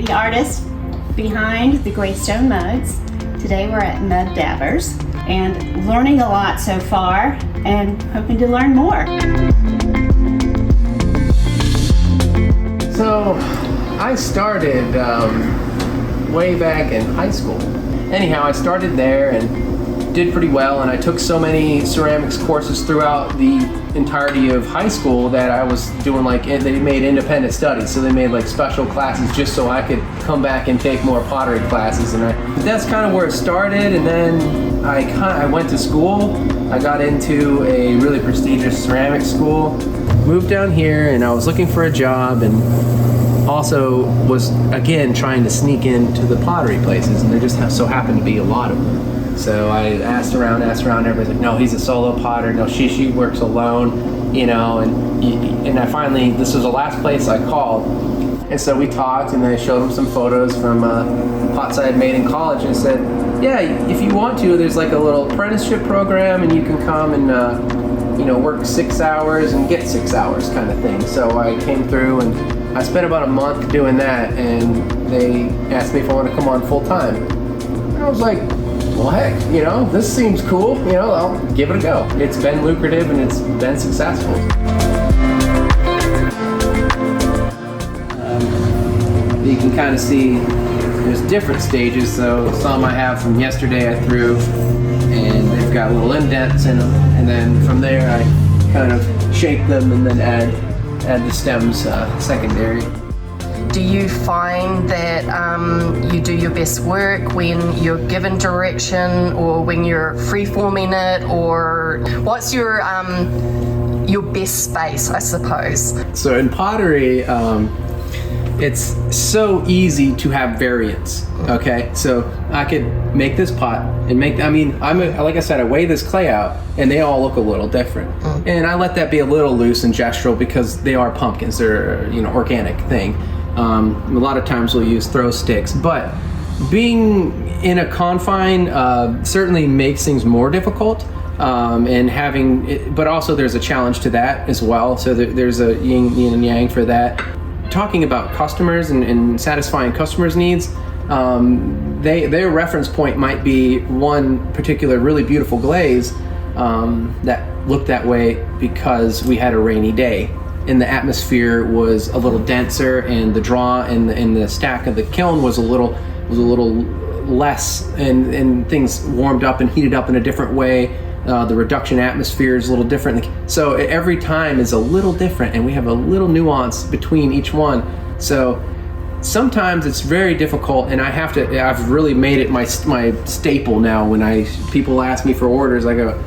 the artist behind the Greystone mugs. Today we're at Mud Dabbers and learning a lot so far and hoping to learn more. So I started way back in high school. Anyhow, I started there and did pretty well, and I took so many ceramics courses throughout the entirety of high school that I was doing they made independent studies, so they made like special classes just so I could come back and take more pottery classes, and that's kind of where it started. And then I went to school. I got into a really prestigious ceramics school, moved down here, and I was looking for a job, and also was again trying to sneak into the pottery places, and there just so happened to be a lot of them. So I asked around, everybody's like, no, he's a solo potter, no, she works alone, and I finally, this was the last place I called, and so we talked, and I showed him some photos from pots I had made in college, and said, yeah, if you want to, there's like a little apprenticeship program, and you can come and work 6 hours and get 6 hours kind of thing. So I came through, and I spent about a month doing that, and they asked me if I want to come on full time. And I was like, well, heck, this seems cool, I'll give it a go. It's been lucrative and it's been successful. You can kind of see there's different stages. So some I have from yesterday I threw, and they've got little indents in them. And then from there I kind of shape them and then add the stems secondary. Do you find that you do your best work when you're given direction, or when you're free-forming it, or what's your best space, I suppose? So in pottery, it's so easy to have variants. Okay, so I could make this pot and like I said, I weigh this clay out, and they all look a little different, and I let that be a little loose and gestural because they are pumpkins. They're organic thing. A lot of times we'll use throw sticks, but being in a confine certainly makes things more difficult, but also there's a challenge to that as well. So there's a yin and yang for that. Talking about customers and satisfying customers' needs, their reference point might be one particular really beautiful glaze that looked that way because we had a rainy day, and the atmosphere was a little denser, and the draw in the stack of the kiln was a little less, and things warmed up and heated up in a different way. The reduction atmosphere is a little different. So every time is a little different, and we have a little nuance between each one. So sometimes it's very difficult, and I've really made it my staple now. When people ask me for orders, I go,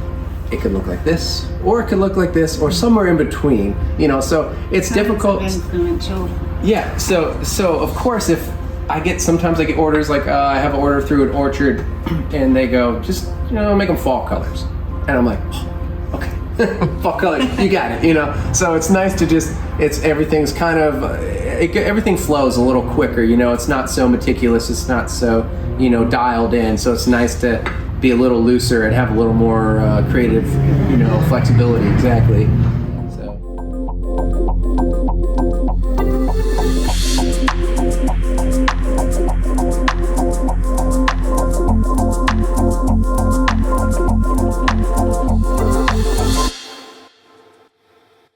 it could look like this, or it could look like this, or somewhere in between, so it's difficult. Influential. Yeah, so of course, sometimes I get orders like, I have an order through an orchard, and they go, just, make them fall colors. And I'm like, oh, okay, fall colors, you got it, So it's nice to everything's kind of, everything flows a little quicker, it's not so meticulous, it's not so, dialed in, so it's nice to be a little looser and have a little more creative, flexibility. Exactly.